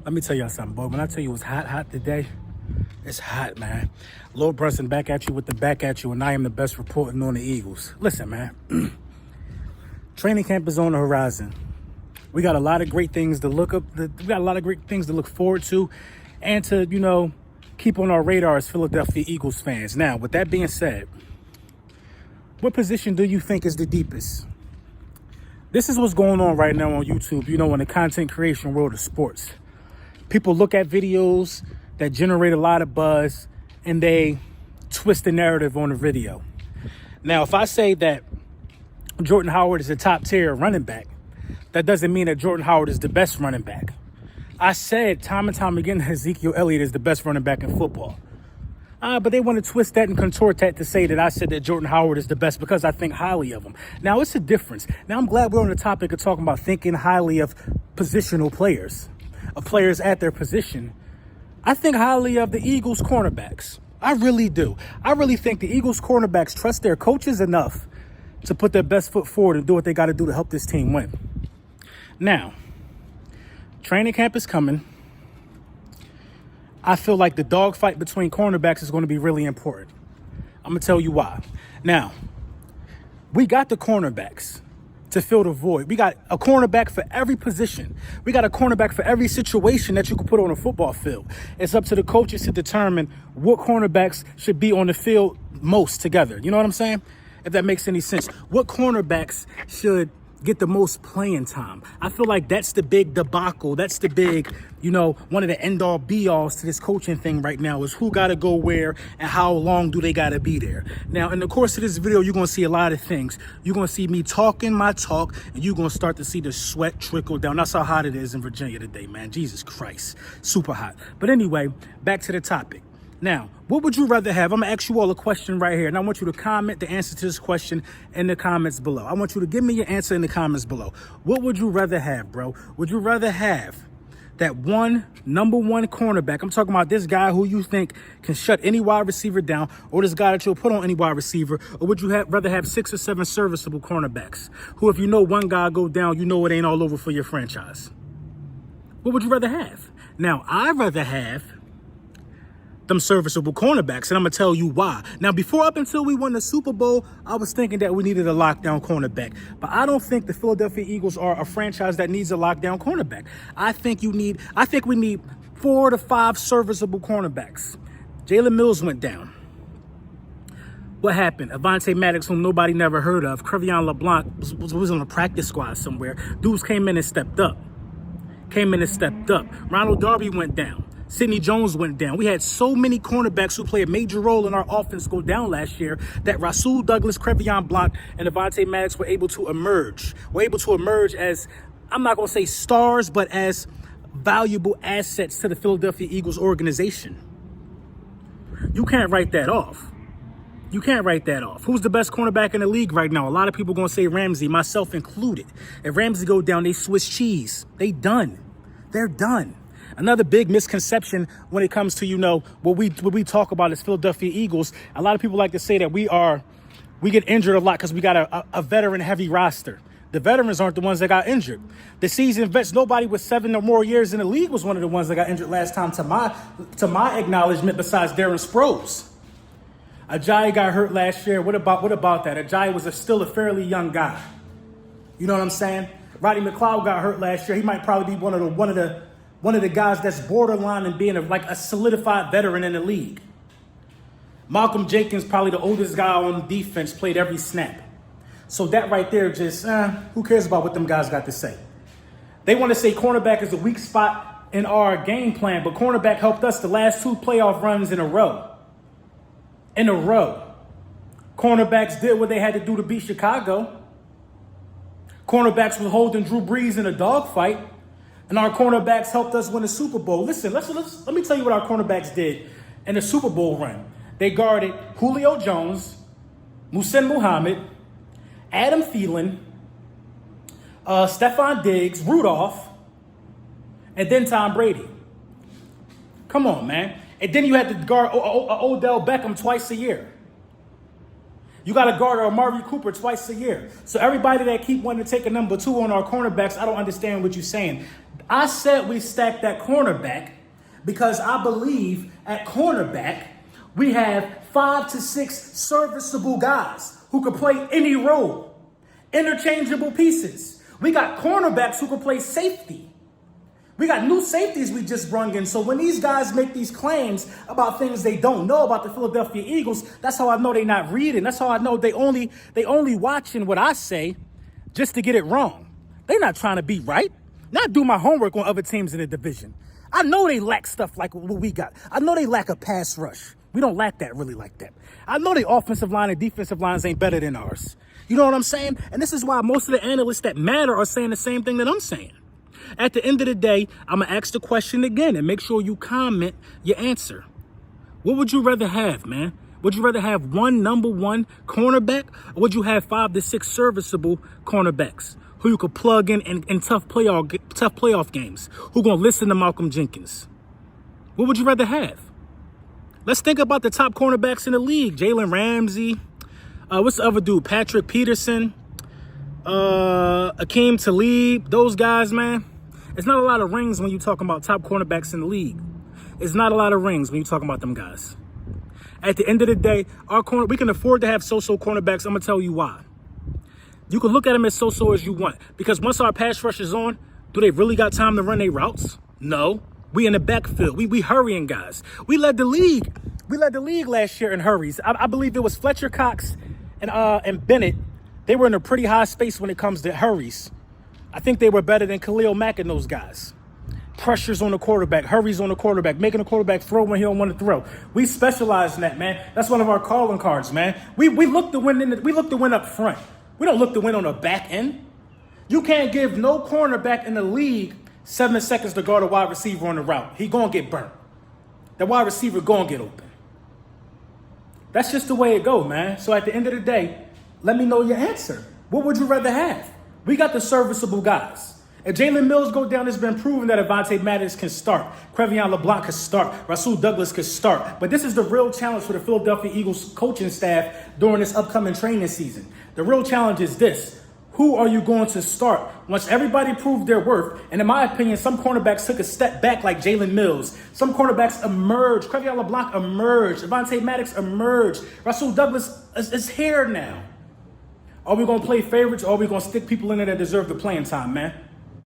Let me tell y'all something, boy. When I tell you it's hot today, it's hot, man. Lord Brunson back at you with the back at you, and I am the best reporting on the Eagles. Listen, man. Training camp is on the horizon. We got a lot of great things to look up. We got a lot of great things to look forward to, and to keep on our radar as Philadelphia Eagles fans. Now, with that being said, what position do you think is the deepest? This is what's going on right now on YouTube. In the content creation world of sports. People look at videos that generate a lot of buzz and they twist the narrative on the video. Now, if I say that Jordan Howard is a top tier running back, that doesn't mean that Jordan Howard is the best running back. I said time and time again that Ezekiel Elliott is the best running back in football. But they want to twist that and contort that to say that I said that Jordan Howard is the best because I think highly of him. Now, it's a difference. Now, I'm glad we're on the topic of talking about thinking highly of positional players, of players at their position. I think highly of the Eagles cornerbacks. I really do. I really think the Eagles cornerbacks trust their coaches enough to put their best foot forward and do what they got to do to help this team win. Now, training camp is coming. I feel like the dogfight between cornerbacks is going to be really important. I'm going to tell you why. Now, we got the cornerbacks to fill the void. We got a cornerback for every position. We got a cornerback for every situation that you could put on a football field. It's up to the coaches to determine what cornerbacks should be on the field most together. You know what I'm saying? If that makes any sense. What cornerbacks should get the most playing time? I feel like that's the big debacle. That's the big, one of the end-all be-alls to this coaching thing right now is who got to go where and how long do they got to be there. Now, in the course of this video, you're going to see a lot of things. You're going to see me talking my talk, and you're going to start to see the sweat trickle down. That's how hot it is in Virginia today, man. Jesus Christ. Super hot. But anyway, back to the topic. Now, what would you rather have? I'm going to ask you all a question right here, and I want you to comment the answer to this question in the comments below. I want you to give me your answer in the comments below. What would you rather have, bro? Would you rather have that number one cornerback? I'm talking about this guy who you think can shut any wide receiver down, or this guy that you'll put on any wide receiver, or would you rather have 6 or 7 serviceable cornerbacks who, if one guy go down, it ain't all over for your franchise? What would you rather have? Now, I'd rather have them serviceable cornerbacks, and I'm gonna tell you why. Now, up until we won the Super Bowl, I was thinking that we needed a lockdown cornerback, but I don't think the Philadelphia Eagles are a franchise that needs a lockdown cornerback. I think we need 4 to 5 serviceable cornerbacks. Jalen Mills went down. What happened? Avonte Maddox, whom nobody never heard of, Crevion LeBlanc was on a practice squad somewhere. Dudes came in and stepped up. Ronald Darby went down. Sidney Jones went down. We had so many cornerbacks who play a major role in our offense go down last year that Rasul Douglas, Crevion Blanc, and Avonte Maddox were able to emerge. As, I'm not going to say stars, but as valuable assets to the Philadelphia Eagles organization. You can't write that off. Who's the best cornerback in the league right now? A lot of people going to say Ramsey, myself included. If Ramsey go down, they Swiss cheese. They're done. Another big misconception when it comes to, what we talk about as Philadelphia Eagles, a lot of people like to say that we get injured a lot because we got a veteran-heavy roster. The veterans aren't the ones that got injured. The seasoned vets, nobody with 7 or more years in the league was one of the ones that got injured last time to my acknowledgement besides Darren Sproles. Ajayi got hurt last year. What about that? Ajayi was still a fairly young guy. You know what I'm saying? Roddy McLeod got hurt last year. He might probably be one of the guys that's borderline and being a solidified veteran in the league. Malcolm Jenkins, probably the oldest guy on defense, played every snap. So that right there just, who cares about what them guys got to say? They want to say cornerback is a weak spot in our game plan, but cornerback helped us the last 2 playoff runs in a row. Cornerbacks did what they had to do to beat Chicago. Cornerbacks were holding Drew Brees in a dogfight. And our cornerbacks helped us win a Super Bowl. Listen, let me tell you what our cornerbacks did in the Super Bowl run. They guarded Julio Jones, Muhsin Muhammad, Adam Thielen, Stephon Diggs, Rudolph, and then Tom Brady. Come on, man. And then you had to guard Odell Beckham twice a year. You got to guard Amari Cooper twice a year. So everybody that keep wanting to take a number 2 on our cornerbacks, I don't understand what you're saying. I said we stacked that cornerback because I believe at cornerback we have 5 to 6 serviceable guys who can play any role, interchangeable pieces. We got cornerbacks who can play safety. We got new safeties we just brung in. So when these guys make these claims about things they don't know about the Philadelphia Eagles, that's how I know they're not reading. That's how I know they only watching what I say just to get it wrong. They're not trying to be right. Not do my homework on other teams in the division. I know they lack stuff like what we got. I know they lack a pass rush. We don't lack that really like that. I know the offensive line and defensive lines ain't better than ours. You know what I'm saying? And this is why most of the analysts that matter are saying the same thing that I'm saying. At the end of the day, I'm going to ask the question again and make sure you comment your answer. What would you rather have, man? Would you rather have one number one cornerback, or would you have 5 to 6 serviceable cornerbacks who you could plug in tough playoff games, who going to listen to Malcolm Jenkins? What would you rather have? Let's think about the top cornerbacks in the league. Jalen Ramsey. What's the other dude? Patrick Peterson. Akeem Talib. Those guys, man. It's not a lot of rings when you're talking about top cornerbacks in the league. It's not a lot of rings when you're talking about them guys. At the end of the day, we can afford to have so-so cornerbacks. I'm going to tell you why. You can look at them as so-so as you want. Because once our pass rush is on, do they really got time to run their routes? No. We in the backfield. We hurrying guys. We led the league. We led the league last year in hurries. I believe it was Fletcher Cox and Bennett. They were in a pretty high space when it comes to hurries. I think they were better than Khalil Mack and those guys. Pressures on the quarterback, hurries on the quarterback, making the quarterback throw when he don't want to throw. We specialize in that, man. That's one of our calling cards, man. We look to win. We look to win up front. We don't look to win on the back end. You can't give no cornerback in the league 7 seconds to guard a wide receiver on the route. He gonna get burnt. The wide receiver gonna get open. That's just the way it go, man. So at the end of the day, let me know your answer. What would you rather have? We got the serviceable guys. If Jalen Mills go down, it's been proven that Avonte Maddox can start. Crevion LeBlanc can start. Rasul Douglas can start. But this is the real challenge for the Philadelphia Eagles coaching staff during this upcoming training season. The real challenge is this. Who are you going to start? Once everybody proved their worth, and in my opinion, some cornerbacks took a step back like Jalen Mills. Some cornerbacks emerged. Crevion LeBlanc emerged. Avonte Maddox emerged. Rasul Douglas is here now. Are we going to play favorites, or are we going to stick people in there that deserve the playing time, man?